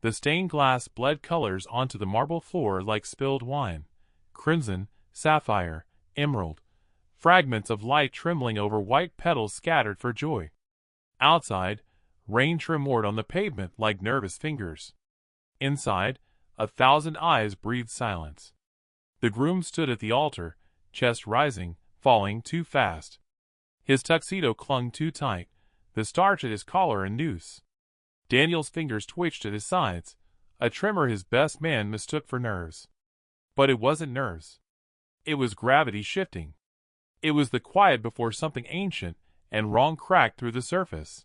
The stained glass bled colors onto the marble floor like spilled wine. Crimson, sapphire, emerald. Fragments of light trembling over white petals scattered for joy. Outside, rain tremored on the pavement like nervous fingers. Inside, 1,000 eyes breathed silence. The groom stood at the altar, chest rising, falling too fast. His tuxedo clung too tight, the starch at his collar a noose. Daniel's fingers twitched at his sides, a tremor his best man mistook for nerves. But it wasn't nerves. It was gravity shifting. It was the quiet before something ancient and wrong cracked through the surface.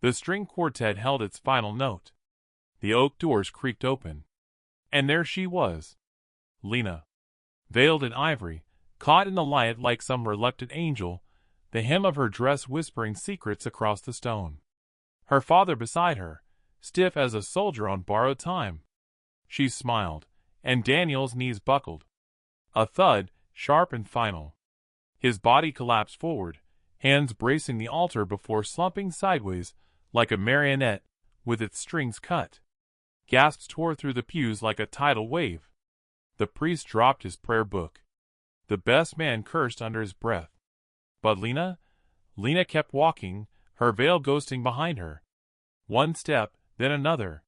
The string quartet held its final note. The oak doors creaked open. And there she was. Lena. Veiled in ivory, caught in the light like some reluctant angel, the hem of her dress whispering secrets across the stone. Her father beside her, stiff as a soldier on borrowed time. She smiled, and Daniel's knees buckled. A thud, sharp and final. His body collapsed forward, hands bracing the altar before slumping sideways like a marionette with its strings cut. Gasps tore through the pews like a tidal wave. The priest dropped his prayer book. The best man cursed under his breath. But Lena kept walking, her veil ghosting behind her. One step, then another.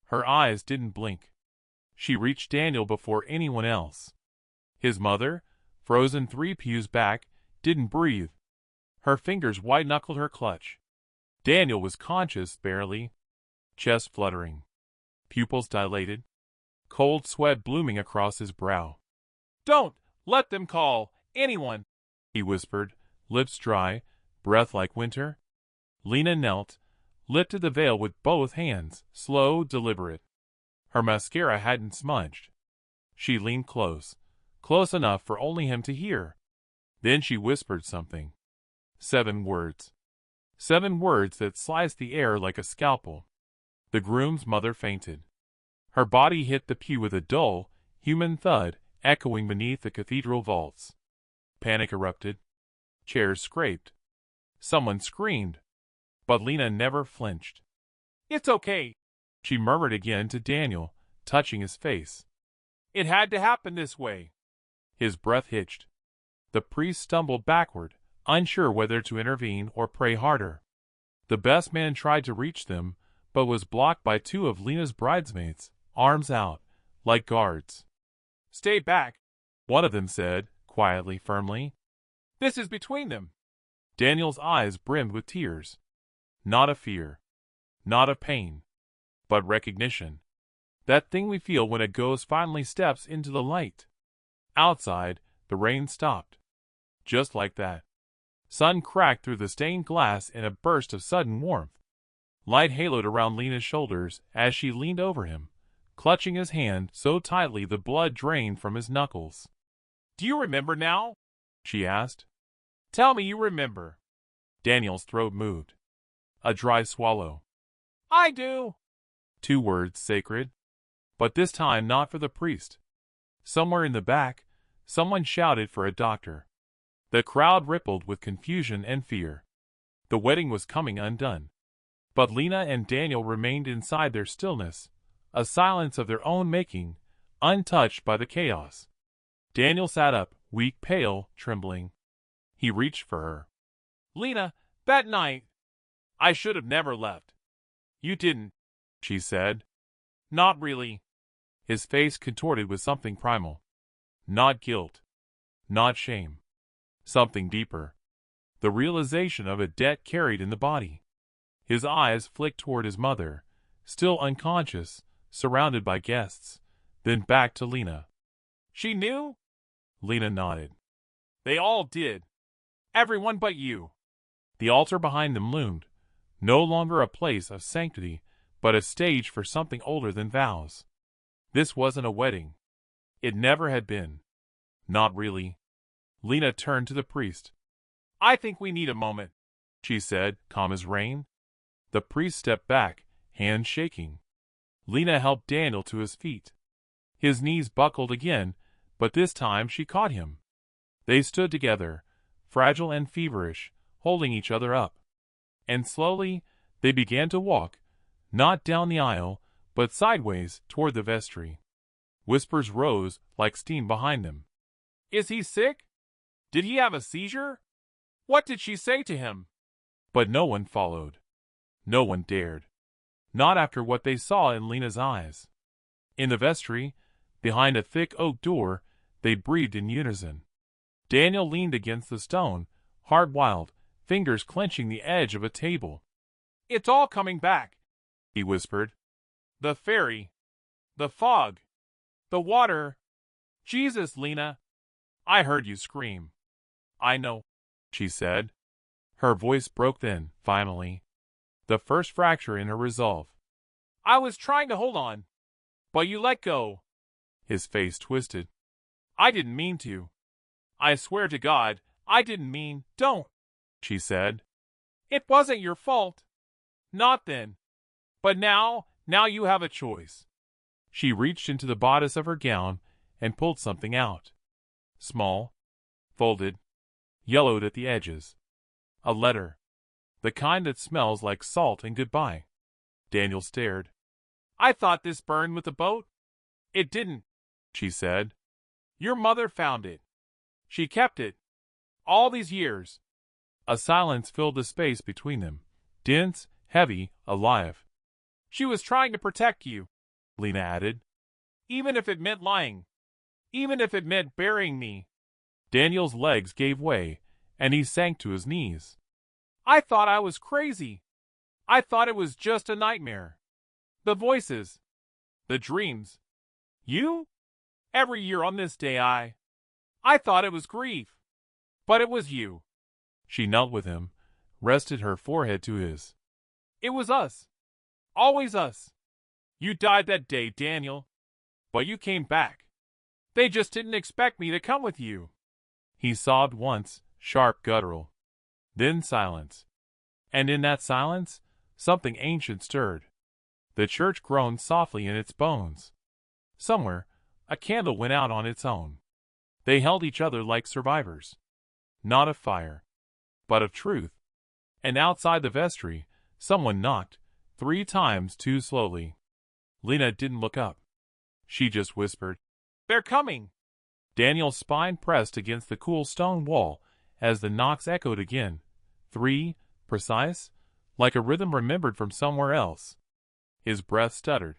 Her eyes didn't blink. She reached Daniel before anyone else. His mother, frozen 3 pews back, didn't breathe. Her fingers white-knuckled her clutch. Daniel was conscious, barely. Chest fluttering. Pupils dilated. Cold sweat blooming across his brow. "Don't let them call anyone," he whispered, lips dry, breath like winter. Lena knelt, lifted the veil with both hands, slow, deliberate. Her mascara hadn't smudged. She leaned close enough for only him to hear. Then she whispered something. 7 words. 7 words that sliced the air like a scalpel. The groom's mother fainted. Her body hit the pew with a dull, human thud echoing beneath the cathedral vaults. Panic erupted. Chairs scraped. Someone screamed. But Lena never flinched. "It's okay," she murmured again to Daniel, touching his face. "It had to happen this way." His breath hitched. The priest stumbled backward, unsure whether to intervene or pray harder. The best man tried to reach them, but was blocked by 2 of Lena's bridesmaids, arms out, like guards. "Stay back," one of them said, quietly, firmly. "This is between them." Daniel's eyes brimmed with tears. Not of fear. Not of pain. But recognition. That thing we feel when a ghost finally steps into the light. Outside, the rain stopped. Just like that. Sun cracked through the stained glass in a burst of sudden warmth. Light haloed around Lena's shoulders as she leaned over him, clutching his hand so tightly the blood drained from his knuckles. "Do you remember now?" she asked. "Tell me you remember." Daniel's throat moved. A dry swallow. "I do." 2 words sacred. But this time not for the priest. Somewhere in the back, someone shouted for a doctor. The crowd rippled with confusion and fear. The wedding was coming undone. But Lena and Daniel remained inside their stillness, a silence of their own making, untouched by the chaos. Daniel sat up, weak, pale, trembling. He reached for her. "Lena, that night, I should have never left." "You didn't," she said. "Not really." His face contorted with something primal. Not guilt. Not shame. Something deeper. The realization of a debt carried in the body. His eyes flicked toward his mother, still unconscious, surrounded by guests, then back to Lena. "She knew?" Lena nodded. "They all did. Everyone but you." The altar behind them loomed, no longer a place of sanctity, but a stage for something older than vows. This wasn't a wedding. It never had been. Not really. Lena turned to the priest. "I think we need a moment," she said, calm as rain. The priest stepped back, hands shaking. Lena helped Daniel to his feet. His knees buckled again, but this time she caught him. They stood together, fragile and feverish, holding each other up. And slowly, they began to walk, not down the aisle, but sideways toward the vestry. Whispers rose like steam behind them. Is he sick? Did he have a seizure? What did she say to him? But no one followed. No one dared. Not after what they saw in Lena's eyes. In the vestry, behind a thick oak door, they breathed in unison. Daniel leaned against the stone, heart wild, fingers clenching the edge of a table. It's all coming back, he whispered. The fairy. The fog. The water. Jesus, Lena. I heard you scream. I know, she said. Her voice broke then, finally. The first fracture in her resolve. I was trying to hold on, but you let go. His face twisted. I didn't mean to. I swear to God, I didn't mean. Don't, she said. It wasn't your fault. Not then. But now you have a choice. She reached into the bodice of her gown and pulled something out. Small, folded, yellowed at the edges. A letter. The kind that smells like salt and goodbye. Daniel stared. I thought this burned with the boat. It didn't, she said. Your mother found it. She kept it. All these years. A silence filled the space between them. Dense, heavy, alive. She was trying to protect you, Lena added. Even if it meant lying. Even if it meant burying me. Daniel's legs gave way, and he sank to his knees. I thought I was crazy. I thought it was just a nightmare. The voices. The dreams. You? Every year on this day I thought it was grief. But it was you. She knelt with him, rested her forehead to his. It was us. Always us. You died that day, Daniel. But you came back. They just didn't expect me to come with you. He sobbed once, sharp, guttural. Then silence. And in that silence, something ancient stirred. The church groaned softly in its bones. Somewhere, a candle went out on its own. They held each other like survivors. Not of fire, but of truth. And outside the vestry, someone knocked, 3 times too slowly. Lena didn't look up. She just whispered, They're coming. Daniel's spine pressed against the cool stone wall as the knocks echoed again. 3, precise, like a rhythm remembered from somewhere else. His breath stuttered.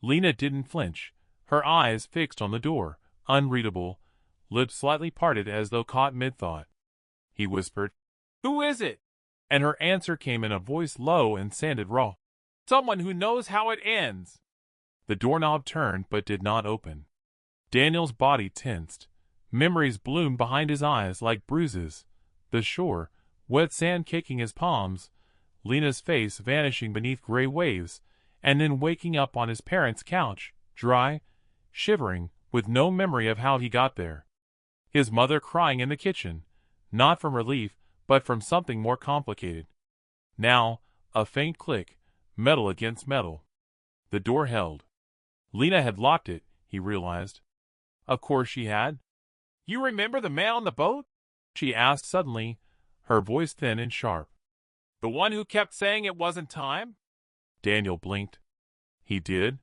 Lena didn't flinch, her eyes fixed on the door, unreadable, lips slightly parted as though caught mid-thought. He whispered, Who is it? And her answer came in a voice low and sounded raw. Someone who knows how it ends. The doorknob turned but did not open. Daniel's body tensed. Memories bloomed behind his eyes like bruises. The shore, wet sand kicking his palms, Lena's face vanishing beneath gray waves, and then waking up on his parents' couch, dry, shivering, with no memory of how he got there. His mother crying in the kitchen, not from relief, but from something more complicated. Now, a faint click, metal against metal. The door held. Lena had locked it, he realized. Of course she had. You remember the man on the boat? She asked suddenly, her voice thin and sharp. The one who kept saying it wasn't time? Daniel blinked. He did.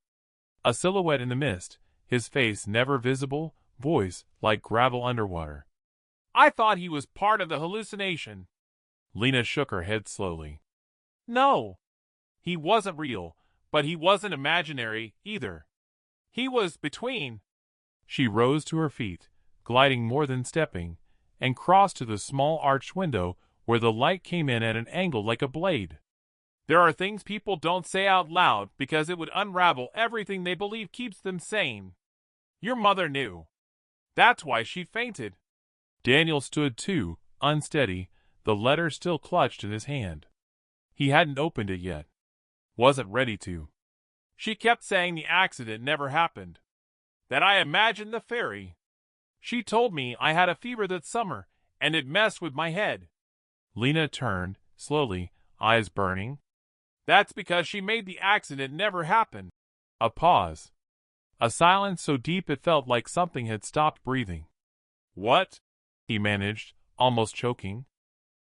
A silhouette in the mist, his face never visible, voice like gravel underwater. I thought he was part of the hallucination. Lena shook her head slowly. No. He wasn't real, but he wasn't imaginary either. He was between. She rose to her feet, gliding more than stepping, and crossed to the small arched window where the light came in at an angle like a blade. There are things people don't say out loud because it would unravel everything they believe keeps them sane. Your mother knew. That's why she fainted. Daniel stood too, unsteady, the letter still clutched in his hand. He hadn't opened it yet. Wasn't ready to. She kept saying the accident never happened. That I imagined the fairy. She told me I had a fever that summer, and it messed with my head. Lena turned, slowly, eyes burning. That's because she made the accident never happen. A pause. A silence so deep it felt like something had stopped breathing. What? He managed, almost choking.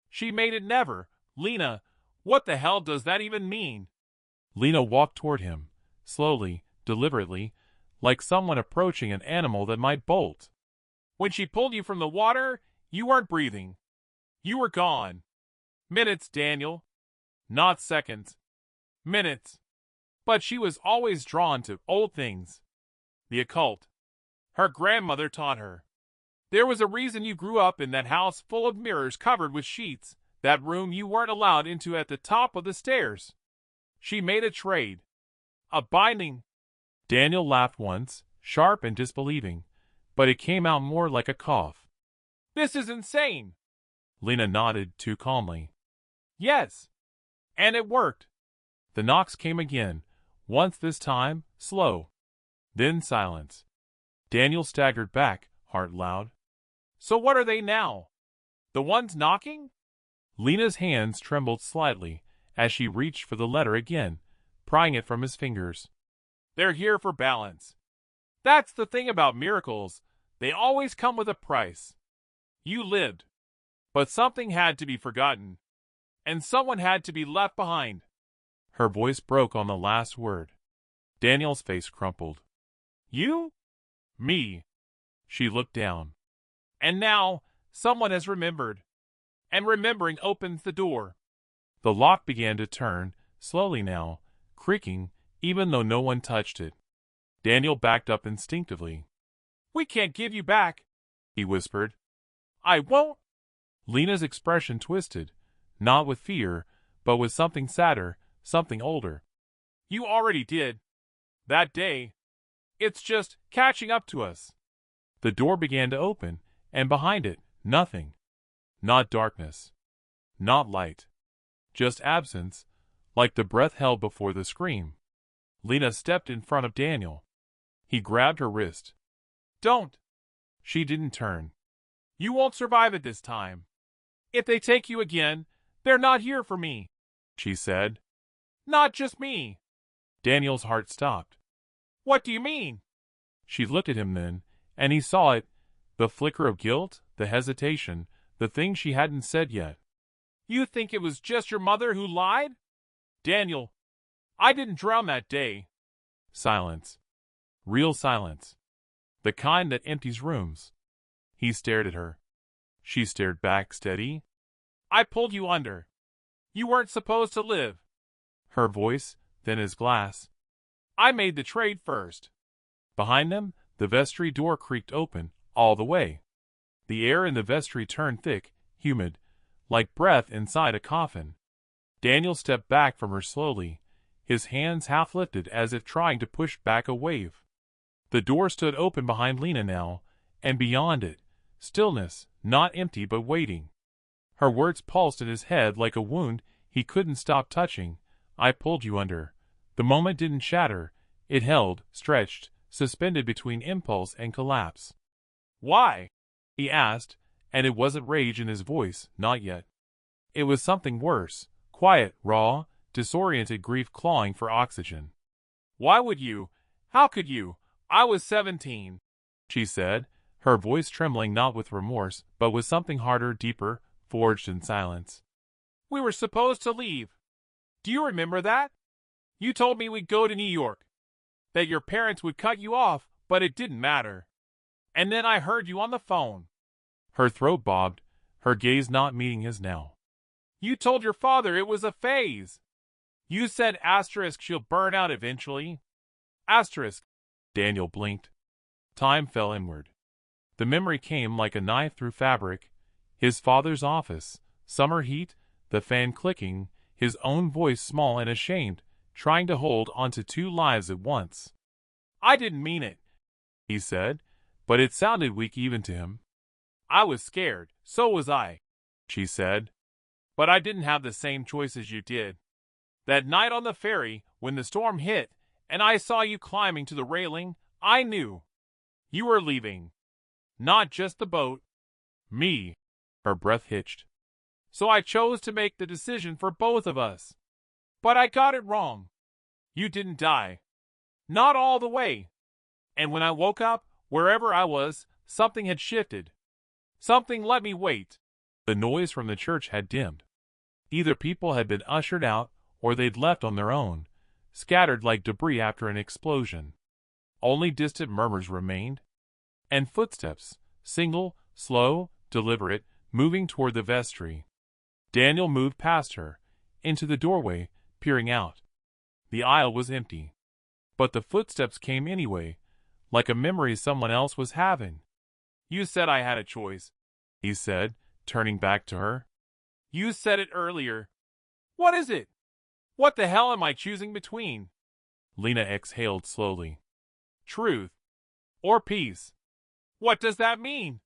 She made it never. Lena, what the hell does that even mean? Lena walked toward him, slowly, deliberately, like someone approaching an animal that might bolt. When she pulled you from the water, you weren't breathing. You were gone. Minutes, Daniel. Not seconds. Minutes. But she was always drawn to old things. The occult. Her grandmother taught her. There was a reason you grew up in that house full of mirrors covered with sheets, that room you weren't allowed into at the top of the stairs. She made a trade. A binding. Daniel laughed once, sharp and disbelieving, but it came out more like a cough. This is insane. Lena nodded too calmly. Yes. And it worked. The knocks came again, once this time, slow. Then silence. Daniel staggered back, heart loud. So what are they now? The ones knocking? Lena's hands trembled slightly as she reached for the letter again, prying it from his fingers. They're here for balance. That's the thing about miracles. They always come with a price. You lived. But something had to be forgotten. And someone had to be left behind. Her voice broke on the last word. Daniel's face crumpled. You? Me. She looked down. And now, someone has remembered. And remembering opens the door. The lock began to turn, slowly now, creaking, even though no one touched it. Daniel backed up instinctively. We can't give you back, he whispered. I won't. Lena's expression twisted, not with fear, but with something sadder, something older. You already did. That day. It's just catching up to us. The door began to open, and behind it, nothing. Not darkness. Not light. Just absence, like the breath held before the scream. Lena stepped in front of Daniel. He grabbed her wrist. Don't. She didn't turn. You won't survive it this time. If they take you again, they're not here for me, she said. Not just me. Daniel's heart stopped. What do you mean? She looked at him then, and he saw it, the flicker of guilt, the hesitation, the thing she hadn't said yet. You think it was just your mother who lied? Daniel, I didn't drown that day. Silence. Real silence. The kind that empties rooms. He stared at her. She stared back, steady. I pulled you under. You weren't supposed to live. Her voice, thin as glass. I made the trade first. Behind them, the vestry door creaked open, all the way. The air in the vestry turned thick, humid, like breath inside a coffin. Daniel stepped back from her slowly, his hands half lifted as if trying to push back a wave. The door stood open behind Lena now, and beyond it, stillness, not empty but waiting. Her words pulsed in his head like a wound he couldn't stop touching. I pulled you under. The moment didn't shatter. It held, stretched, suspended between impulse and collapse. Why? He asked, and it wasn't rage in his voice, not yet. It was something worse, quiet, raw, disoriented grief clawing for oxygen. Why would you? How could you? I was 17, she said, her voice trembling not with remorse, but with something harder, deeper, forged in silence. We were supposed to leave. Do you remember that? You told me we'd go to New York. That your parents would cut you off, but it didn't matter. And then I heard you on the phone. Her throat bobbed, her gaze not meeting his now. You told your father it was a phase. You said asterisk she'll burn out eventually. Asterisk. Daniel blinked. Time fell inward. The memory came like a knife through fabric. His father's office, summer heat, the fan clicking, his own voice small and ashamed, trying to hold onto two lives at once. I didn't mean it, he said, but it sounded weak even to him. I was scared, so was I, she said. But I didn't have the same choice as you did. That night on the ferry, when the storm hit, and I saw you climbing to the railing, I knew. You were leaving. Not just the boat. Me. Her breath hitched. So I chose to make the decision for both of us. But I got it wrong. You didn't die. Not all the way. And when I woke up, wherever I was, something had shifted. Something let me wait. The noise from the church had dimmed. Either people had been ushered out, or they'd left on their own. scattered like debris after an explosion. Only distant murmurs remained, and footsteps, single, slow, deliberate, moving toward the vestry. Daniel moved past her, into the doorway, peering out. The aisle was empty. But the footsteps came anyway, like a memory someone else was having. You said I had a choice, he said, turning back to her. You said it earlier. What is it? What the hell am I choosing between? Lena exhaled slowly. Truth. Or peace. What does that mean?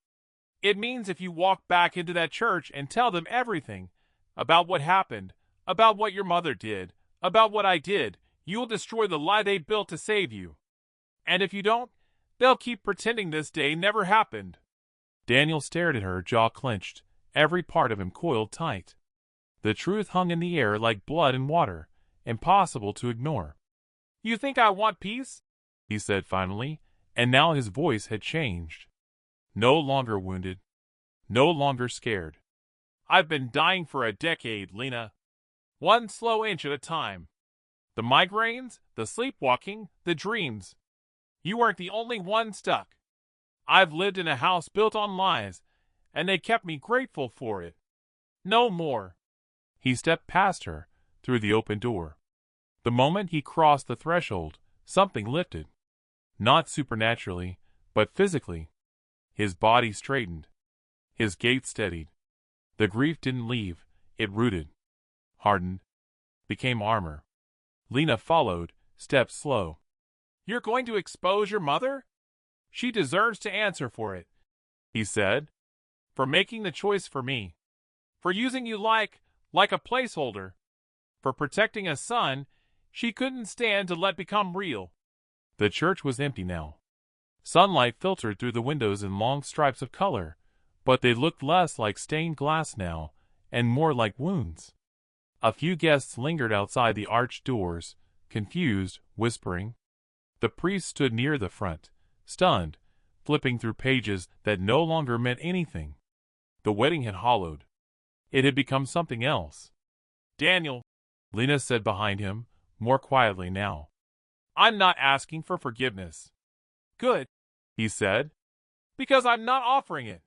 It means if you walk back into that church and tell them everything, about what happened, about what your mother did, about what I did, you will destroy the lie they built to save you. And if you don't, they'll keep pretending this day never happened. Daniel stared at her, jaw clenched, every part of him coiled tight. The truth hung in the air like blood and water, impossible to ignore. You think I want peace? He said finally, and now his voice had changed. No longer wounded, no longer scared. I've been dying for a decade, Lena. One slow inch at a time. The migraines, the sleepwalking, the dreams. You weren't the only one stuck. I've lived in a house built on lies, and they kept me grateful for it. No more. He stepped past her, through the open door. The moment he crossed the threshold, something lifted. Not supernaturally, but physically. His body straightened. His gait steadied. The grief didn't leave, it rooted. Hardened. Became armor. Lena followed, steps slow. You're going to expose your mother? She deserves to answer for it, he said. For making the choice for me. For using you like a placeholder. For protecting a son she couldn't stand to let become real. The church was empty now. Sunlight filtered through the windows in long stripes of color, but they looked less like stained glass now, and more like wounds. A few guests lingered outside the arched doors, confused, whispering. The priest stood near the front, stunned, flipping through pages that no longer meant anything. The wedding had hollowed. It had become something else. Daniel, Lena said behind him, more quietly now. I'm not asking for forgiveness. Good, he said. Because I'm not offering it.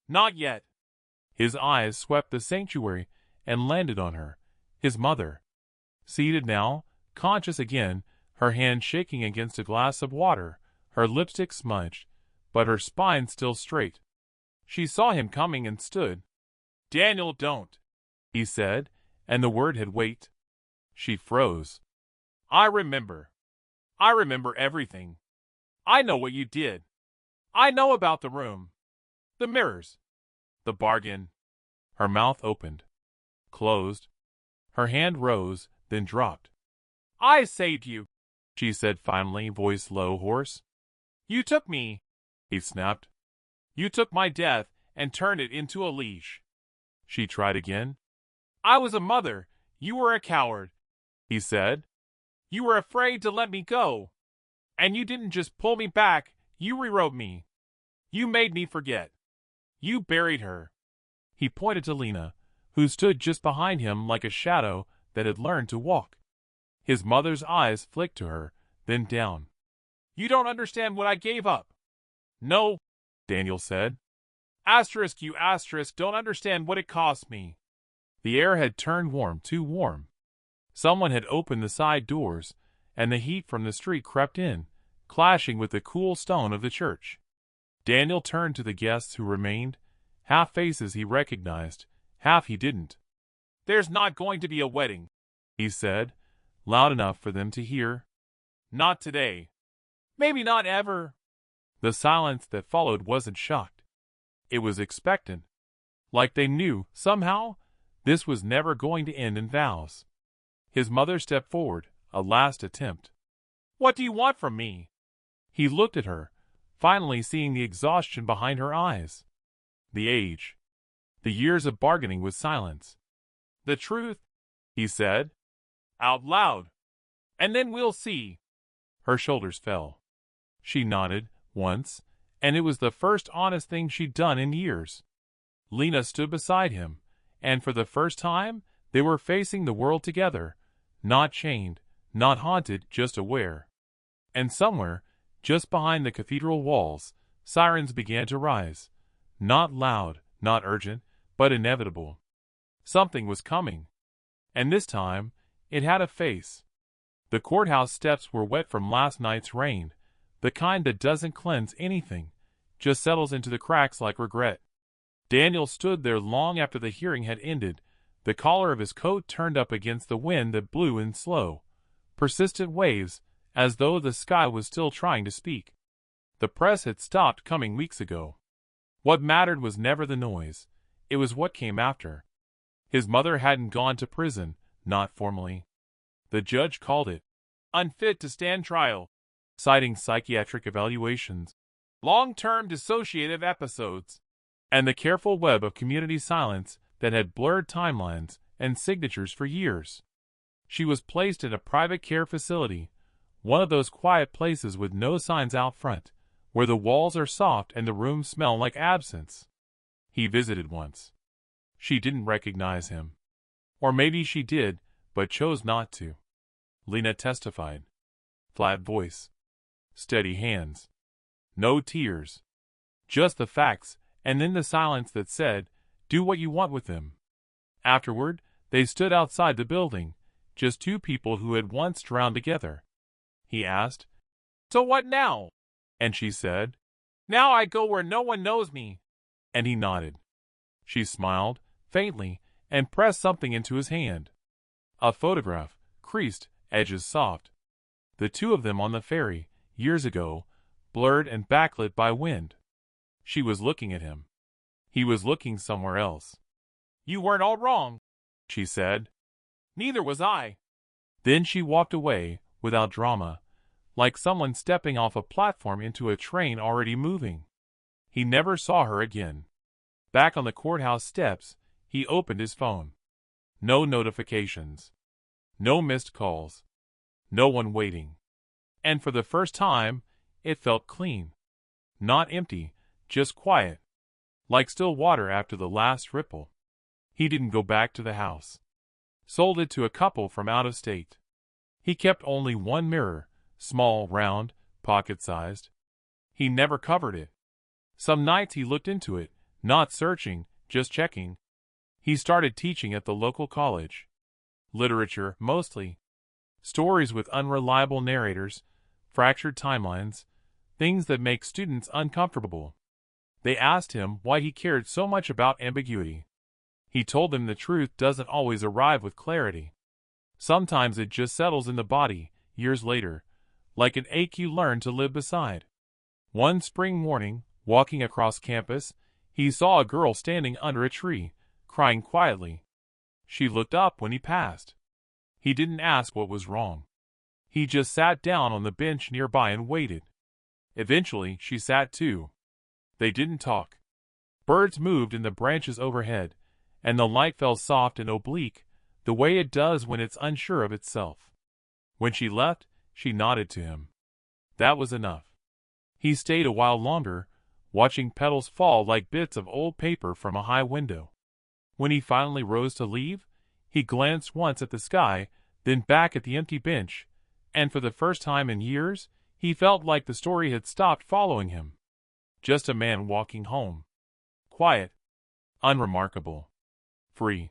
Not yet. His eyes swept the sanctuary and landed on her, his mother. Seated now, conscious again, her hand shaking against a glass of water, her lipstick smudged, but her spine still straight. She saw him coming and stood. Daniel, don't, he said, and the word had weight. She froze. I remember everything. I know what you did. I know about the room. The mirrors. The bargain. Her mouth opened. Closed. Her hand rose, then dropped. I saved you, she said finally, voice low, hoarse. You took me, he snapped. You took my death and turned it into a leash. She tried again. I was a mother. You were a coward, he said. You were afraid to let me go. And you didn't just pull me back, you rewrote me. You made me forget. You buried her. He pointed to Lena, who stood just behind him like a shadow that had learned to walk. His mother's eyes flicked to her, then down. You don't understand what I gave up. No, Daniel said. You don't understand what it cost me. The air had turned warm, too warm. Someone had opened the side doors, and the heat from the street crept in, clashing with the cool stone of the church. Daniel turned to the guests who remained, half faces he recognized, half he didn't. There's not going to be a wedding, he said, loud enough for them to hear. Not today. Maybe not ever. The silence that followed wasn't shocked. It was expectant. Like they knew, somehow, this was never going to end in vows. His mother stepped forward, a last attempt. What do you want from me? He looked at her, finally seeing the exhaustion behind her eyes. The age. The years of bargaining with silence. The truth, he said. Out loud. And then we'll see. Her shoulders fell. She nodded, once, and it was the first honest thing she'd done in years. Lena stood beside him, and for the first time, they were facing the world together, not chained, Not haunted, just aware. And somewhere, just behind the cathedral walls, sirens began to rise. Not loud, not urgent, but inevitable. Something was coming. And this time, it had a face. The courthouse steps were wet from last night's rain, the kind that doesn't cleanse anything, just settles into the cracks like regret. Daniel stood there long after the hearing had ended, the collar of his coat turned up against the wind that blew in slow, persistent waves, as though the sky was still trying to speak. The press had stopped coming weeks ago. What mattered was never the noise, it was what came after. His mother hadn't gone to prison, not formally. The judge called it unfit to stand trial, citing psychiatric evaluations, long-term dissociative episodes, and the careful web of community silence that had blurred timelines and signatures for years. She was placed in a private care facility, one of those quiet places with no signs out front, where the walls are soft and the rooms smell like absence. He visited once. She didn't recognize him. Or maybe she did, but chose not to. Lena testified. Flat voice. Steady hands. No tears. Just the facts, and then the silence that said, do what you want with them. Afterward, they stood outside the building, just two people who had once drowned together. He asked, So what now? And she said, Now I go where no one knows me. And he nodded. She smiled, faintly, and pressed something into his hand. A photograph, creased, edges soft. The two of them on the ferry, years ago, blurred and backlit by wind. She was looking at him. He was looking somewhere else. You weren't all wrong, she said. Neither was I. Then she walked away, without drama, like someone stepping off a platform into a train already moving. He never saw her again. Back on the courthouse steps, he opened his phone. No notifications. No missed calls. No one waiting. And for the first time, it felt clean. Not empty, just quiet. Like still water after the last ripple. He didn't go back to the house. Sold it to a couple from out of state. He kept only one mirror, small, round, pocket-sized. He never covered it. Some nights he looked into it, not searching, just checking. He started teaching at the local college. Literature, mostly. Stories with unreliable narrators, fractured timelines, things that make students uncomfortable. They asked him why he cared so much about ambiguity. He told them the truth doesn't always arrive with clarity. Sometimes it just settles in the body, years later, like an ache you learn to live beside. One spring morning, walking across campus, he saw a girl standing under a tree, crying quietly. She looked up when he passed. He didn't ask what was wrong. He just sat down on the bench nearby and waited. Eventually, she sat too. They didn't talk. Birds moved in the branches overhead, and the light fell soft and oblique, the way it does when it's unsure of itself. When she left, she nodded to him. That was enough. He stayed a while longer, watching petals fall like bits of old paper from a high window. When he finally rose to leave, he glanced once at the sky, then back at the empty bench, and for the first time in years, he felt like the story had stopped following him. Just a man walking home. Quiet. Unremarkable. Free.